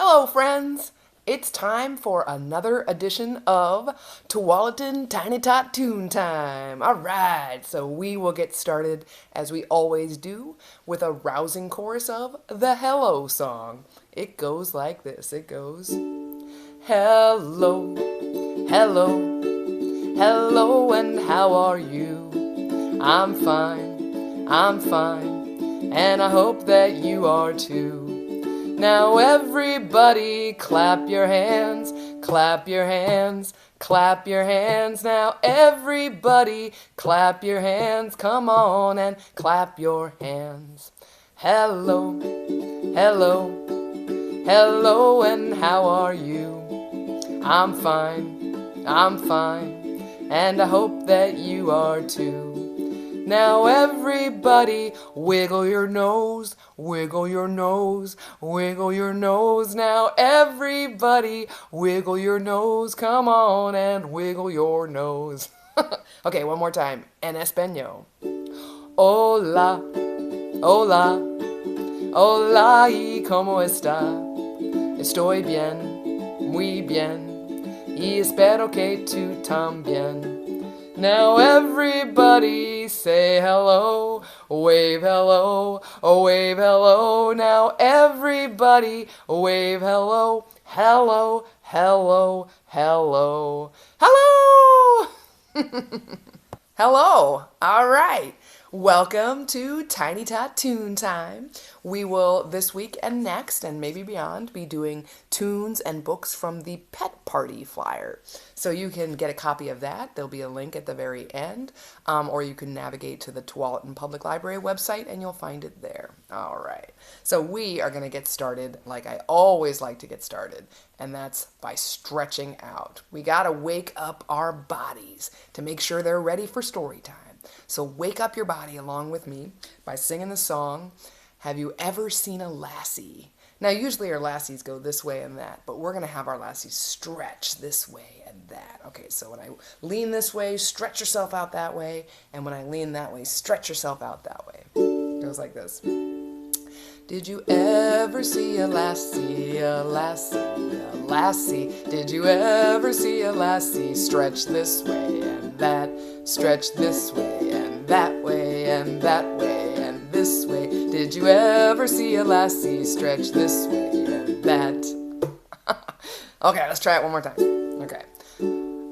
Hello, friends! It's time for another edition of Tualatin Tiny Tot Toon Time. Alright, so we will get started, as we always do, with a rousing chorus of the Hello song. It goes like this. It goes, hello, hello, hello, and how are you? I'm fine, and I hope that you are too. Now everybody clap your hands, clap your hands, clap your hands. Now everybody clap your hands. Come on and clap your hands. Hello, hello, hello, and how are you? I'm fine, and I hope that you are too. Now everybody wiggle your nose, wiggle your nose, wiggle your nose. Now everybody wiggle your nose. Come on and wiggle your nose. Okay, one more time. En español. Hola, hola, hola, ¿y cómo está? Estoy bien, muy bien, y espero que tú también. Now everybody say hello, wave hello, oh wave hello. Now everybody wave hello, hello, hello, hello, hello. Hello. All right. Welcome to Tiny Tot Toon Time. We will this week and next and maybe beyond be doing tunes and books from the Pet Party flyer. So you can get a copy of that. There'll be a link at the very end, or you can navigate to the Tualatin Public Library website and you'll find it there. All right. So we are going to get started like I always like to get started, and that's by stretching out. We got to wake up our bodies to make sure they're ready for story time. So wake up your body along with me by singing the song, Have You Ever Seen a Lassie? Now, usually our lassies go this way and that, but we're going to have our lassies stretch this way and that. Okay, so when I lean this way, stretch yourself out that way, and when I lean that way, stretch yourself out that way. It goes like this. Did you ever see a lassie, a lassie, a lassie? Did you ever see a lassie stretch this way and that, stretch this way and that way and that way and this way? Did you ever see a lassie stretch this way and that? Okay, let's try it one more time. Okay.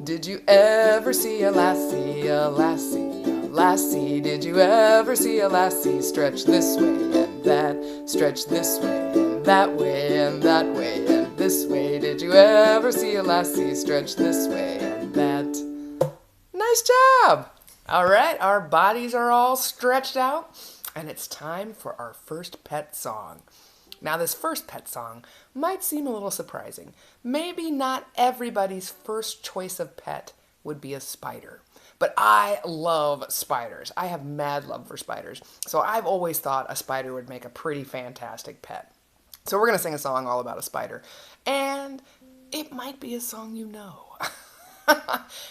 Did you ever see a lassie, a lassie, a lassie? Did you ever see a lassie stretch this way and that, stretch this way and that way and that way and this way? Did you ever see a lassie stretch this way and that? Nice job! All right, our bodies are all stretched out, and it's time for our first pet song. Now, this first pet song might seem a little surprising. Maybe not everybody's first choice of pet would be a spider. But I love spiders. I have mad love for spiders. So I've always thought a spider would make a pretty fantastic pet. So we're going to sing a song all about a spider. And it might be a song you know.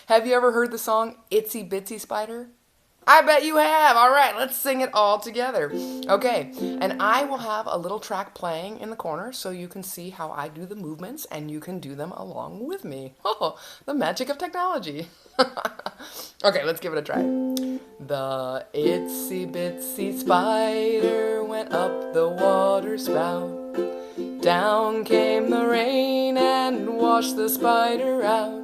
Have you ever heard the song Itsy Bitsy Spider? I bet you have. All right, let's sing it all together. Okay, and I will have a little track playing in the corner so you can see how I do the movements and you can do them along with me. Oh, the magic of technology. Okay, let's give it a try. The itsy bitsy spider went up the water spout. Down came the rain and washed the spider out.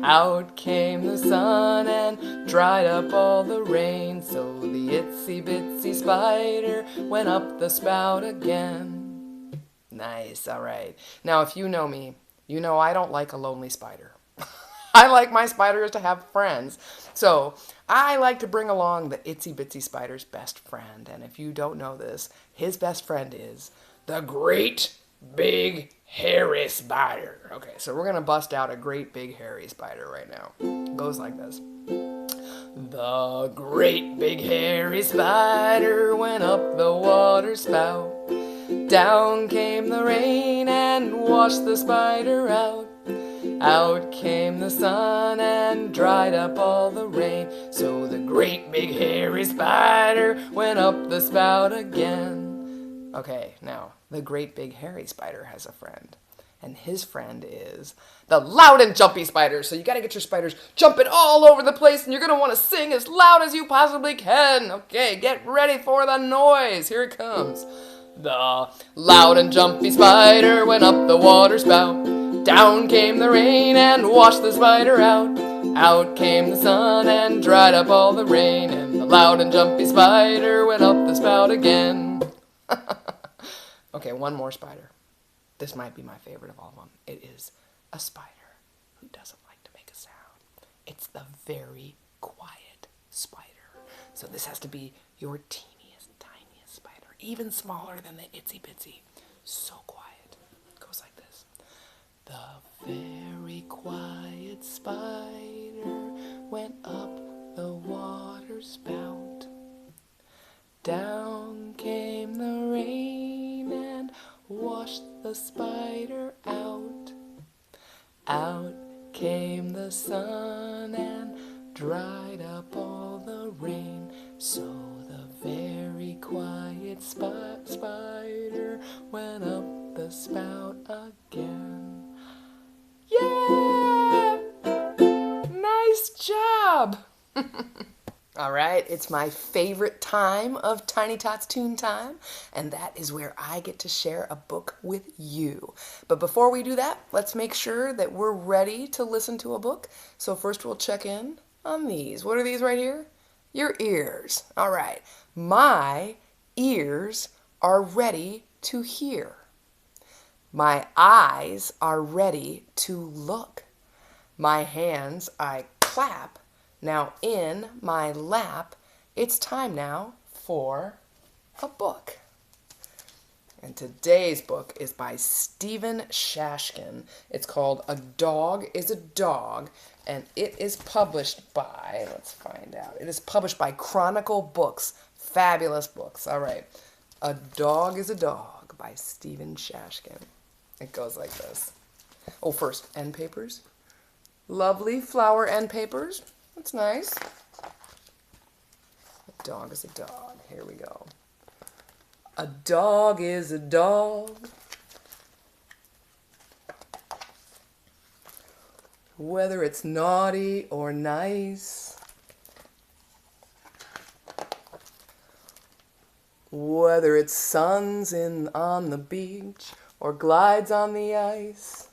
Out came the sun and dried up all the rain. So the itsy bitsy spider went up the spout again. Nice, all right. Now, if you know me, you know I don't like a lonely spider. I like my spiders to have friends. So I like to bring along the itsy bitsy spider's best friend. And if you don't know this, his best friend is the great big hairy spider. Okay, so we're going to bust out a great big hairy spider right now. It goes like this. The great big hairy spider went up the water spout. Down came the rain and washed the spider out. Out came the sun and dried up all the rain. So the great big hairy spider went up the spout again. Okay, now, the great big hairy spider has a friend. And his friend is the loud and jumpy spider. So you got to get your spiders jumping all over the place, and you're going to want to sing as loud as you possibly can. Okay, get ready for the noise. Here it comes. The loud and jumpy spider went up the water spout. Down came the rain and washed the spider out. Out came the sun and dried up all the rain. And the loud and jumpy spider went up the spout again. Okay, one more spider. This might be my favorite of all of them. It is a spider who doesn't like to make a sound. It's the very quiet spider. So this has to be your teeniest, tiniest spider, even smaller than the itsy bitsy. So quiet. It goes like this. The very quiet spider went up the water spout. Down came the rain and washed the spider out. Out came the sun and dried up all the rain. So the very quiet spider went up the spout again. Yeah! Nice job! All right, it's my favorite time of Tiny Tots Toon Time, and that is where I get to share a book with you. But before we do that, let's make sure that we're ready to listen to a book. So first we'll check in on these. What are these right here? Your ears. All right, my ears are ready to hear. My eyes are ready to look. My hands I clap. Now in my lap, it's time now for a book. And today's book is by Stephen Shashkin. It's called A Dog is a Dog, and it is published by, let's find out, it is published by Chronicle Books. Fabulous books. All right. A Dog is a Dog by Stephen Shashkin. It goes like this. Oh, first, end papers. Lovely flower end papers. That's nice. A dog is a dog. Here we go. A dog is a dog. Whether it's naughty or nice. Whether it suns in on the beach or glides on the ice.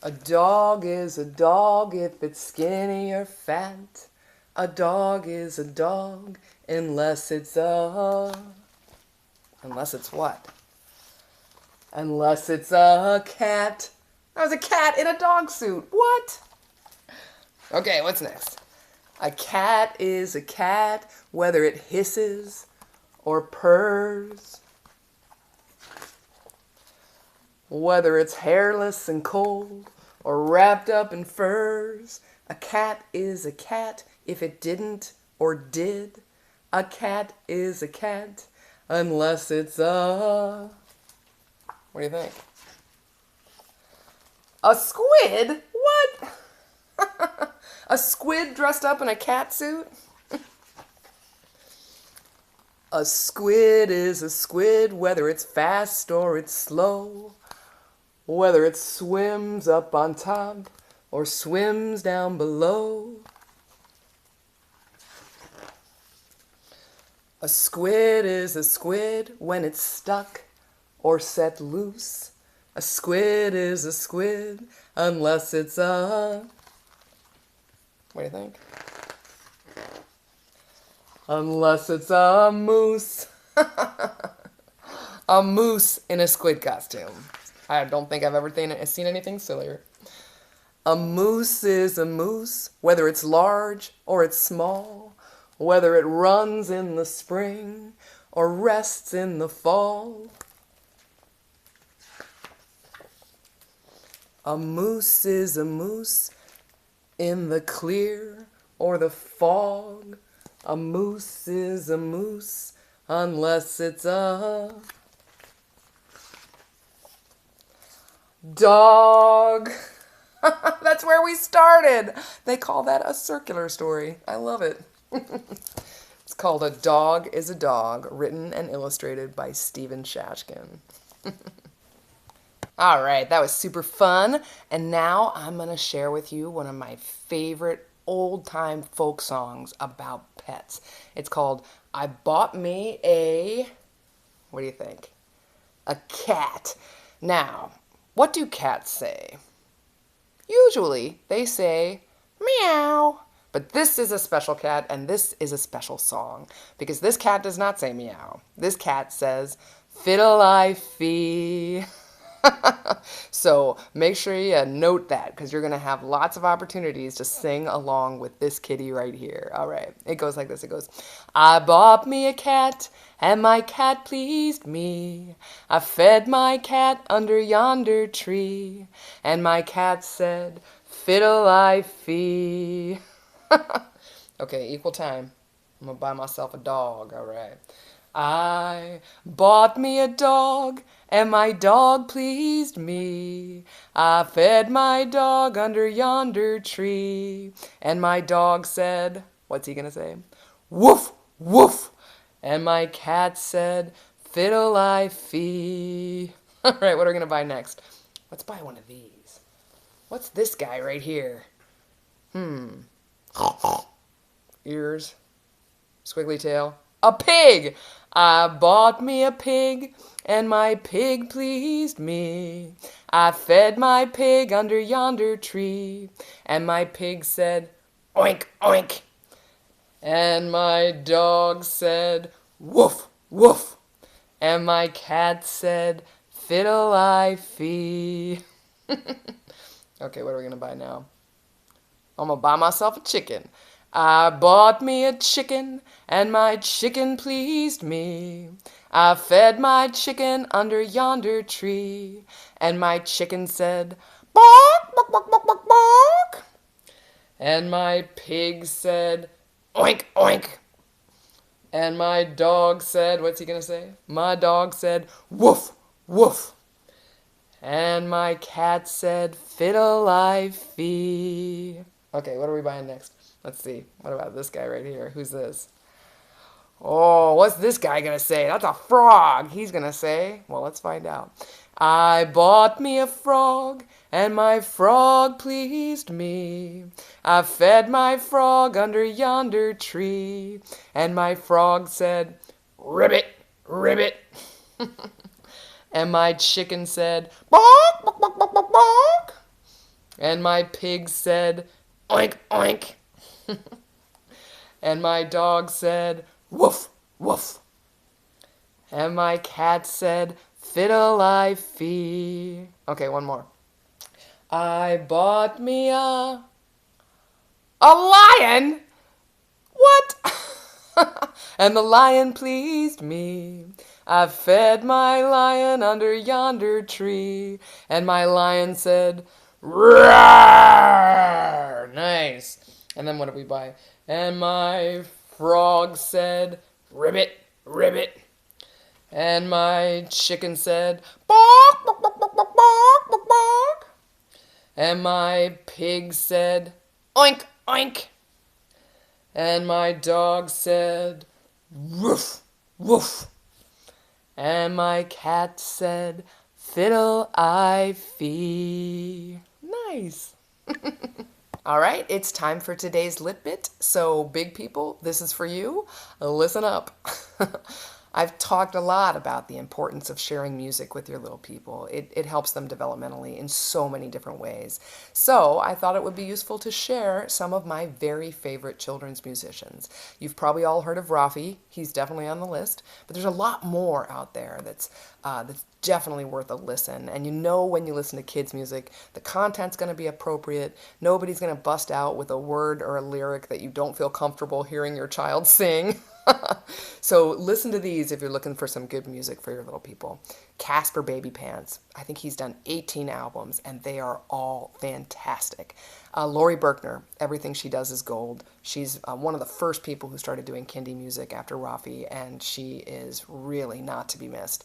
A dog is a dog if it's skinny or fat. A dog is a dog unless it's unless it's what? Unless it's a cat. That was a cat in a dog suit. What? Okay, what's next? A cat is a cat whether it hisses or purrs. Whether it's hairless and cold or wrapped up in furs. A cat is a cat if it didn't or did. A cat is a cat unless it's a... What do you think? A squid? What? A squid dressed up in a cat suit? A squid is a squid whether it's fast or it's slow. Whether it swims up on top or swims down below. A squid is a squid when it's stuck or set loose. A squid is a squid unless it's a... What do you think? Unless it's a moose. A moose in a squid costume. I don't think I've ever seen anything sillier. A moose is a moose, whether it's large or it's small, whether it runs in the spring or rests in the fall. A moose is a moose in the clear or the fog. A moose is a moose unless it's a... dog. That's where we started. They call that a circular story. I love it. It's called A Dog is a Dog, written and illustrated by Stephen Shashkin. All right, that was super fun. And now I'm going to share with you one of my favorite old-time folk songs about pets. It's called I Bought Me a... What do you think? A cat. Now, what do cats say? Usually, they say meow. But this is a special cat, and this is a special song, because this cat does not say meow. This cat says fiddle-I-fee. So make sure you note that, because you're going to have lots of opportunities to sing along with this kitty right here. All right, it goes like this. It goes, I bought me a cat, and my cat pleased me. I fed my cat under yonder tree, and my cat said, fiddle-I-fee. Okay, equal time. I'm going to buy myself a dog. All right. I bought me a dog, and my dog pleased me. I fed my dog under yonder tree, and my dog said, what's he gonna say? Woof, woof. And my cat said, fiddle-I-fee. All right, what are we gonna buy next? Let's buy one of these. What's this guy right here? Ears, squiggly tail. A pig! I bought me a pig, and my pig pleased me. I fed my pig under yonder tree, and my pig said, oink, oink. And my dog said, woof, woof. And my cat said, fiddle-I-fee. Okay, what are we going to buy now? I'm going to buy myself a chicken. I bought me a chicken, and my chicken pleased me. I fed my chicken under yonder tree, and my chicken said, bark, bark, bark, bark, bark, bark. And my pig said, oink, oink. And my dog said, what's he gonna say? My dog said, woof, woof. And my cat said, fiddle-I-fee. Okay, what are we buying next? Let's see. What about this guy right here? Who's this? Oh, what's this guy gonna say? That's a frog. He's gonna say, well, let's find out. I bought me a frog, and my frog pleased me. I fed my frog under yonder tree, and my frog said, ribbit, ribbit. And my chicken said, bark, bark, bark, bark, bark, bark. And my pig said, oink, oink. And my dog said, woof, woof. And my cat said, fiddle-I-fee. Okay, one more. I bought me a lion? What? And the lion pleased me. I fed my lion under yonder tree, and my lion said, roar! Nice. And then what did we buy? And my frog said, ribbit, ribbit. And my chicken said, bark, bark, bark, bark, bark, bark, bark, bark. And my pig said, oink, oink. And my dog said, woof, woof. And my cat said, fiddle-I-fee. Nice. All right, it's time for today's Lit Bit. So, big people, this is for you. Listen up. I've talked a lot about the importance of sharing music with your little people. It helps them developmentally in so many different ways. So I thought it would be useful to share some of my very favorite children's musicians. You've probably all heard of Rafi. He's definitely on the list. But there's a lot more out there that's definitely worth a listen. And you know when you listen to kids' music, the content's going to be appropriate. Nobody's going to bust out with a word or a lyric that you don't feel comfortable hearing your child sing. So listen to these if you're looking for some good music for your little people. Casper Baby Pants. I think he's done 18 albums, and they are all fantastic. Lori Berkner, Everything She Does Is Gold. She's one of the first people who started doing kindy music after Rafi, and she is really not to be missed.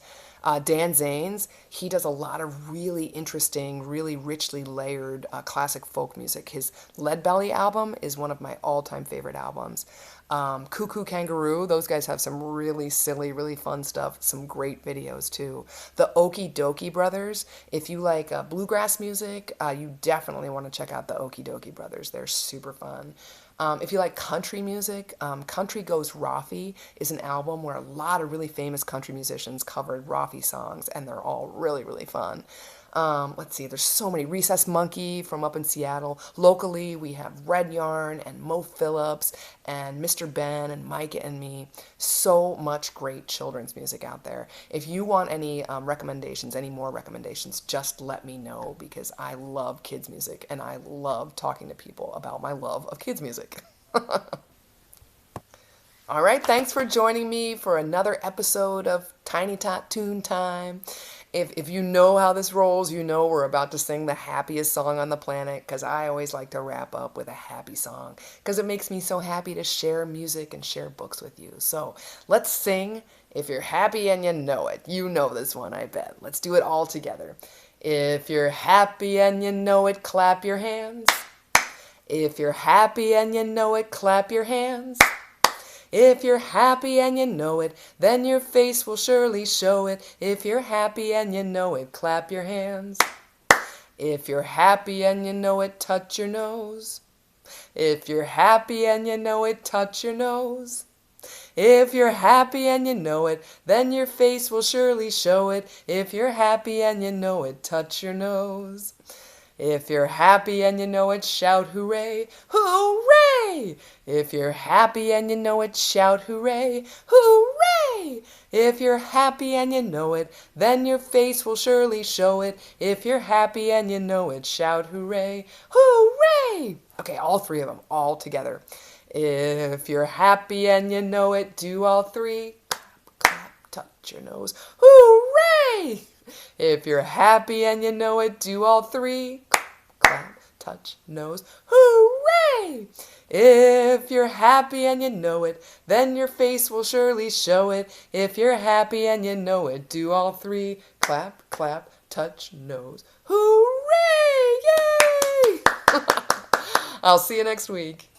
Dan Zanes, he does a lot of really interesting, really richly layered classic folk music. His Lead Belly album is one of my all-time favorite albums. Cuckoo Kangaroo, those guys have some really silly, really fun stuff, some great videos too. The Okie Dokie Brothers, if you like bluegrass music, you definitely want to check out the Okie Dokie Brothers. They're super fun. If you like country music, Country Goes Raffy is an album where a lot of really famous country musicians covered Raffy songs, and they're all really, really fun. Let's see, there's so many. Recess Monkey from up in Seattle. Locally, we have Red Yarn and Mo Phillips and Mr. Ben and Mike and Me. So much great children's music out there. If you want any recommendations, any more recommendations, just let me know because I love kids' music and I love talking to people about my love of kids' music. All right, thanks for joining me for another episode of Tiny Tot Toon Time. If you know how this rolls, you know we're about to sing the happiest song on the planet because I always like to wrap up with a happy song because it makes me so happy to share music and share books with you. So let's sing If You're Happy and You Know It. You know this one, I bet. Let's do it all together. If you're happy and you know it, clap your hands. If you're happy and you know it, clap your hands. If you're happy and you know it, then your face will surely show it. If you're happy and you know it, clap your hands. If you're happy and you know it, touch your nose. If you're happy and you know it, touch your nose. If you're happy and you know it, then your face will surely show it. If you're happy and you know it, touch your nose. If you're happy and you know it, shout hooray, hooray! If you're happy and you know it, shout hooray, hooray! If you're happy and you know it, then your face will surely show it. If you're happy and you know it, shout hooray, hooray! Okay, all three of them, all together. If you're happy and you know it, do all three. Clap, clap, touch your nose, hooray! If you're happy and you know it, do all three. Clap, touch, nose, hooray! If you're happy and you know it, then your face will surely show it. If you're happy and you know it, do all three. Clap, clap, touch, nose, hooray! Yay! I'll see you next week.